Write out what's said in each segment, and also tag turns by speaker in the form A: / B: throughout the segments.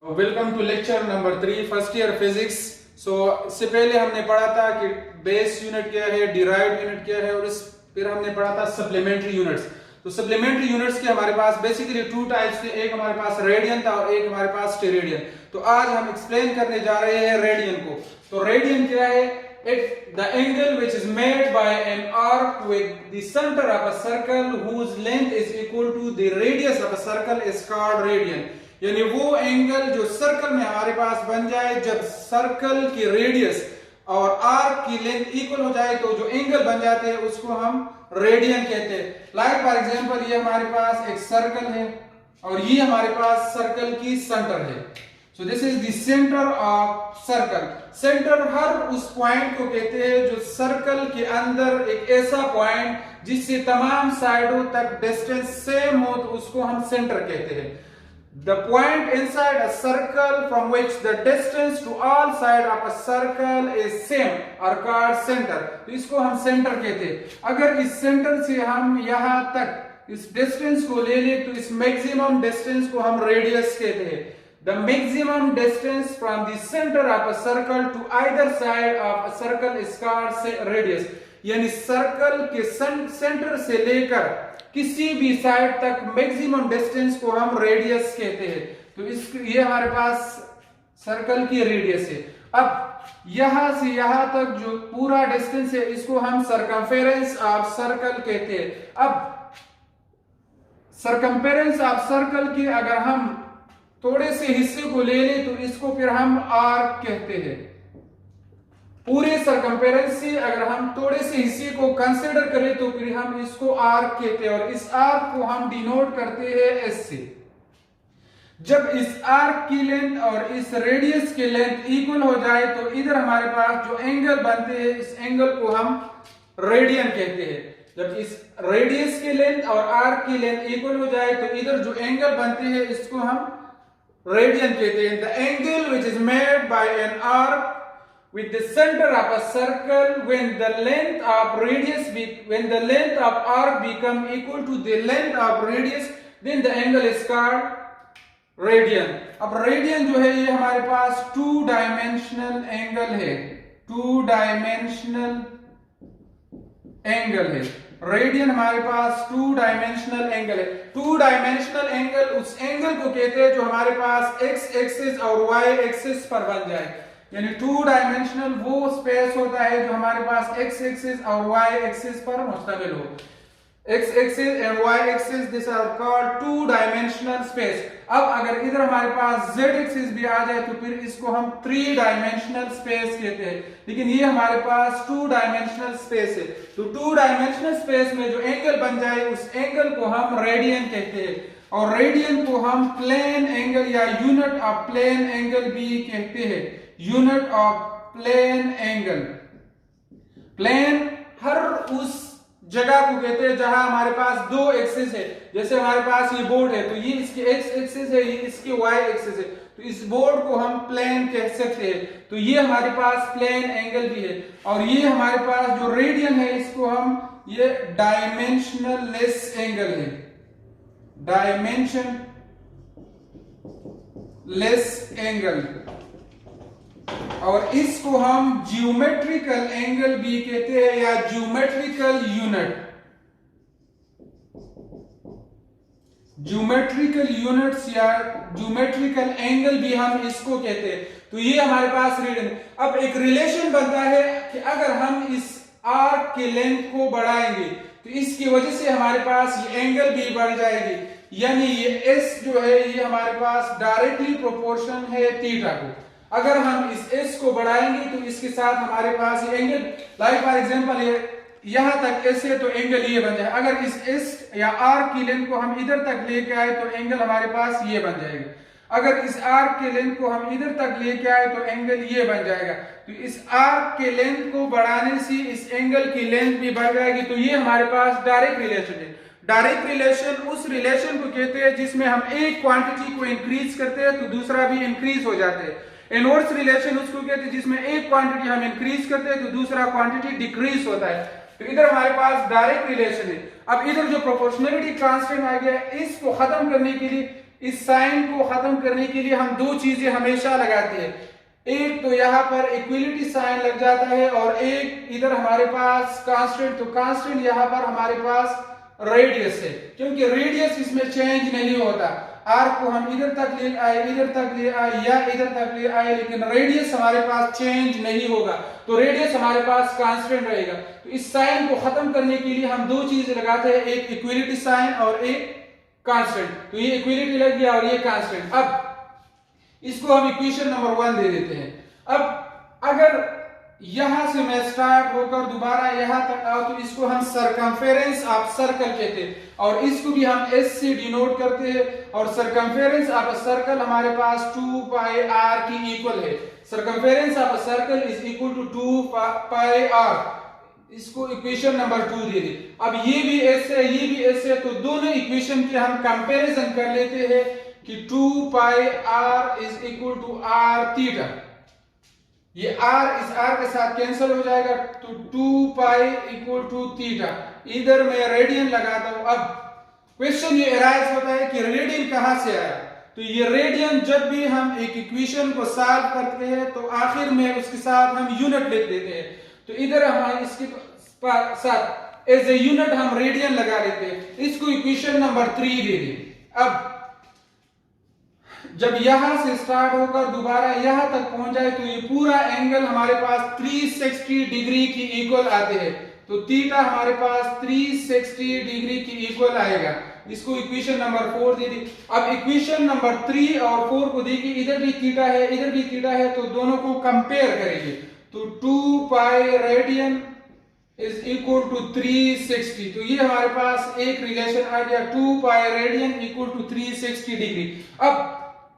A: Welcome to lecture number 3 first year physics. इससे पहले हमने पढ़ा था कि बेस यूनिट क्या है, डिराइव्ड यूनिट क्या है, और फिर हमने पढ़ा था सप्लीमेंट्री यूनिट्स। तो सप्लीमेंट्री यूनिट्स के हमारे पास बेसिकली टू टाइप्स थे, एक हमारे पास रेडियन था और एक हमारे पास स्टेरेडियन। तो आज हम एक्सप्लेन करने जा रहे हैं रेडियन को। तो रेडियन क्या है? It the angle which is made by an arc with the center of a circle whose length is equal to the radius of a circle is called radian। यानी वो एंगल जो circle में हमारे पास बन जाए जब सर्कल की radius और आर्क की लेंथ इक्वल हो जाए, तो जो एंगल बन जाते हैं उसको हम रेडियन कहते हैं। लाइक फॉर एग्जांपल, ये हमारे पास एक सर्कल है और ये हमारे पास सर्कल की सेंटर है। So this is the centre of circle. Centre हर उस पॉइंट को कहते हैं जो सर्कल के अंदर एक ऐसा पॉइंट जिससे तमाम साइडों तक डिस्टेंस सेम हो, तो उसको हम सेंटर कहते हैं। The point inside a circle from which the distance to all sides of a circle is same are called center। तो इसको हम सेंटर कहते हैं। अगर इस सेंटर से हम यहां तक इस डिस्टेंस को ले ले तो इस मैक्सिमम डिस्टेंस को हम रेडियस कहते हैं। The maximum distance from the center of a circle to either side of a circle is called radius। यानी सर्कल के सेंटर से लेकर किसी भी साइड तक मैक्सिमम डिस्टेंस को हम रेडियस कहते हैं। तो ये हमारे पास सर्कल की रेडियस है। अब यहां से यहां तक जो पूरा डिस्टेंस है इसको हम सरकमफेरेंस ऑफ सर्कल कहते हैं। अब सरकमफेरेंस ऑफ सर्कल के अगर हम थोड़े से हिस्से को ले लें तो इसको फिर हम आर्क कहते हैं। पूरे सरकमफेरेंस से अगर हम थोड़े से हिस्से को कंसीडर करें तो फिर हम इसको आर्क कहते हैं, और इस आर्क को हम डिनोट करते हैं एस से। जब इस आर्क की लेंथ और इस रेडियस की लेंथ इक्वल हो जाए तो इधर हमारे पास जो एंगल बनते हैं इस एंगल को हम रेडियन कहते हैं। जब इस रेडियस की लेंथ और आर्क की लेंथ इक्वल हो जाए तो इधर जो एंगल बनते हैं इसको हम रेडियन कहते हैं। The angle which is made by an arc with the center of a circle when the length of arc become equal to the length of radius, then the angle is called radian। अब radian जो है ये हमारे पास two dimensional angle है। Two dimensional angle है radian, हमारे पास two dimensional angle है। Two dimensional angle उस एंगल को कहते हैं जो हमारे पास एक्स एक्सिस और वाई एक्सिस पर बन जाए। यानी टू डायमेंशनल वो स्पेस होता है जो हमारे पास एक्स एक्सिस और वाई एक्सिस पर मुश्तमिल हो। X axis and Y axis this are called two dimensional space. अब अगर इधर हमारे पास जेड एक्सिस भी आ जाए तो फिर इसको हम थ्री डायमेंशनल स्पेस कहते हैं, लेकिन ये हमारे पास टू डायमेंशनल स्पेस है। तो टू डायमेंशनल स्पेस में जो एंगल बन जाए उस एंगल को हम रेडियन कहते हैं, और रेडियन को हम प्लेन एंगल या यूनिट ऑफ प्लेन एंगल भी कहते हैं। Unit of plane angle. Plane हर उस जगह को कहते हैं जहां हमारे पास दो एक्सिस है। जैसे हमारे पास ये बोर्ड है तो ये इसकी एक्स एक्सिस है, ये इसकी वाई एक्सिस है, तो इस बोर्ड को हम प्लेन कह सकते हैं। तो ये हमारे पास प्लेन एंगल भी है। और ये हमारे पास जो रेडियन है इसको हम ये डायमेंशनल लेस एंगल है। डायमेंशन लेस एंगल, और इसको हम ज्योमेट्रिकल एंगल भी कहते हैं या ज्योमेट्रिकल यूनिट। ज्योमेट्रिकल यूनिट्स या ज्योमेट्रिकल एंगल भी हम इसको कहते हैं। तो ये हमारे पास रेडियन। अब एक रिलेशन बनता है कि अगर हम इस आर्क की लेंथ को बढ़ाएंगे तो इसकी वजह से हमारे पास ये एंगल भी बढ़ जाएगी। यानी ये एस जो है ये हमारे पास डायरेक्टली प्रोपोर्शन है थीटा को। अगर हम इस एस को बढ़ाएंगे तो इसके साथ हमारे पास ये एंगल, लाइक फॉर एग्जांपल ये यहां तक एस है तो एंगल ये बन जाए। अगर इस एस या आर्क की लेंथ को हम इधर तक लेके आए तो एंगल हमारे पास ये बन जाएगा। अगर इस आर्क के लेंथ को हम इधर तक लेके आए तो एंगल ये बन जाएगा। तो इस आर्क के लेंथ को बढ़ाने से इस एंगल की लेंथ भी बढ़ जाएगी। तो ये हमारे पास डायरेक्ट रिलेशन है। डायरेक्ट रिलेशन उस रिलेशन को कहते हैं जिसमें हम एक क्वांटिटी को इंक्रीज करते हैं तो दूसरा भी इंक्रीज हो जाते हैं। इनवर्स रिलेशन उसको कहते हैं जिसमें एक क्वांटिटी हम इंक्रीज करते हैं तो दूसरा क्वांटिटी डिक्रीज होता है। तो इधर हमारे पास डायरेक्ट रिलेशन है। अब इधर जो प्रोपोर्शनलिटी कांस्टेंट आ गया इसको खत्म करने के लिए इस साइन को खत्म करने के लिए हम दो चीजें हमेशा लगाते हैं, एक तो यहाँ पर इक्वलिटी साइन लग जाता है और एक इधर हमारे पास कांस्टेंट। तो कांस्टेंट यहाँ पर हमारे पास रेडियस है, क्योंकि रेडियस इसमें चेंज नहीं होता। आर को हम इधर तक ले आए, इधर तक ले आए या इधर तक ले आए, लेकिन रेडियस हमारे पास चेंज नहीं होगा, तो रेडियस हमारे पास कांस्टेंट रहेगा। तो इस साइन को खत्म करने के लिए हम दो चीजें लगाते हैं, एक इक्वलिटी साइन और एक कांस्टेंट। तो ये इक्वलिटी लग गया और ये कांस्टेंट। अब इसको हम इक्वेशन नंबर 1 दे देते हैं। अब अगर यहां से मैं स्टार्ट होकर दोबारा यहां तक आओ तो इसको हम सरकमफेरेंस ऑफ सर्कल कहते हैं और इसको भी हम एस से डिनोट करते हैं। और सरकमफेरेंस ऑफ अ सर्कल हमारे पास 2 पाई आर की इक्वल है। Circumference of a circle is equal to 2 pi r. इसको इक्वेशन नंबर 2 दे दी। अब ये भी एस है, ये भी एस है, तो दोनों इक्वेशन के हम कंपैरिजन कर लेते हैं कि 2 pi R is equal to R theta. ये r इस r के साथ कैंसिल हो जाएगा, तो 2 पाई इक्वल टू थीटा। इधर मैं रेडियन लगाता हूं। अब क्वेश्चन ये अराइज होता है कि रेडियन कहां से आया। तो ये रेडियन जब भी हम एक इक्वेशन को सॉल्व करते हैं तो आखिर में उसके साथ हम यूनिट लिख देते हैं। तो इधर हम इसके साथ एज ए यूनिट हम रेडियन लगा लेते हैं। इसको इक्वेशन नंबर 3 दे दें। अब जब यहां से स्टार्ट होकर दोबारा यहां तक पहुंच जाए तो ये पूरा एंगल हमारे पास 360 डिग्री की इक्वल आते हैं। तो थीटा हमारे पास 360 डिग्री की इक्वल आएगा। इसको इक्वेशन नंबर 4 दे दी। अब इक्वेशन नंबर 3 और 4 को देखिए, इधर भी थीटा है, इधर भी थीटा है, तो दोनों को कंपेयर करेंगे। तो 2 pi radian is equal to 360। तो ये हमारे पास एक रिलेशन आ गया, 2 pi radian equal to 360 degree. अब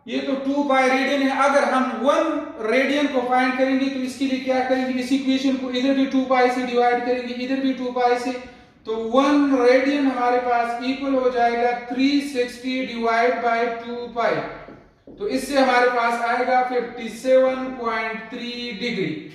A: ये तो 2 पाई रेडियन है। अगर हम 1 रेडियन को फाइंड करेंगे तो इसके लिए क्या करेंगे, इस इक्वेशन को इधर भी 2 पाई से डिवाइड करेंगे, इधर भी 2 पाई से। तो 1 रेडियन हमारे पास इक्वल हो जाएगा 360 डिवाइड बाय 2 पाई। तो इससे हमारे पास आएगा 57.3 डिग्री।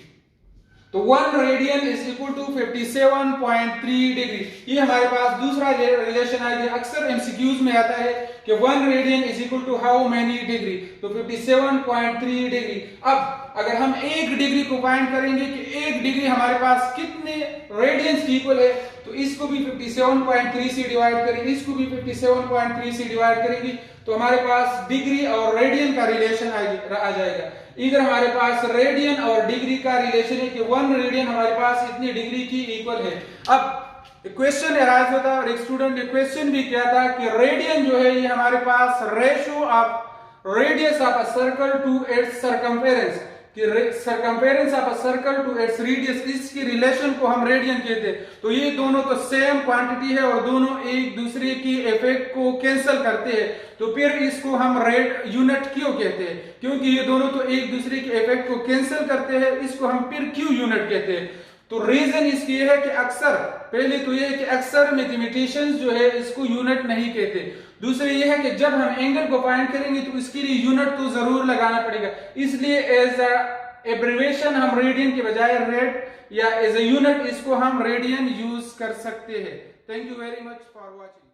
A: तो 1 radian is equal to 57.3 degree. ये हमारे पास दूसरा रिलेशन आ गया। अक्सर एमसीक्यूज में आता है कि 1 radian is equal to how many degree, तो 57.3 डिग्री। अब अगर हम 1 डिग्री को फाइंड करेंगे कि 1 डिग्री हमारे पास कितने रेडियंस की इक्वल है, तो इसको भी 57.3 से डिवाइड करेंगे, इसको भी 57.3 से डिवाइड करेंगे, तो हमारे पास डिग्री और रेडियन का रिलेशन आ जाएगा। इधर हमारे पास रेडियन और डिग्री का रिलेशन है कि 1 रेडियन हमारे पास इतनी डिग्री की इक्वल है। अब क्वेश्चन अराइज होता है और एक स्टूडेंट ने क्वेश्चन भी किया था कि रेडियन जो है ये हमारे पास ratio of radius of a circle to its circumference, कि circumference of a circle to its radius, इसकी रिलेशन को हम रेडियन कहते हैं। तो ये दोनों तो सेम क्वांटिटी है और दोनों एक दूसरे की इफेक्ट को कैंसिल करते हैं, तो फिर इसको हम यूनिट क्यों कहते हैं, क्योंकि ये दोनों तो एक दूसरे के इफेक्ट को कैंसिल करते हैं, इसको हम फिर क्यों यूनिट कहते हैं। तो रीजन इसकी है कि अक्सर, पहले तो ये है कि अक्सर मैथमेटिशियंस जो है इसको यूनिट नहीं कहते। दूसरे ये है कि जब हम एंगल को फाइंड करेंगे तो इसके लिए यूनिट तो जरूर लगाना पड़ेगा, इसलिए एज एब्रिविएशन हम रेडियन के बजाय रेड या एज ए यूनिट इसको हम रेडियन यूज कर सकते हैं। Thank you very much for watching.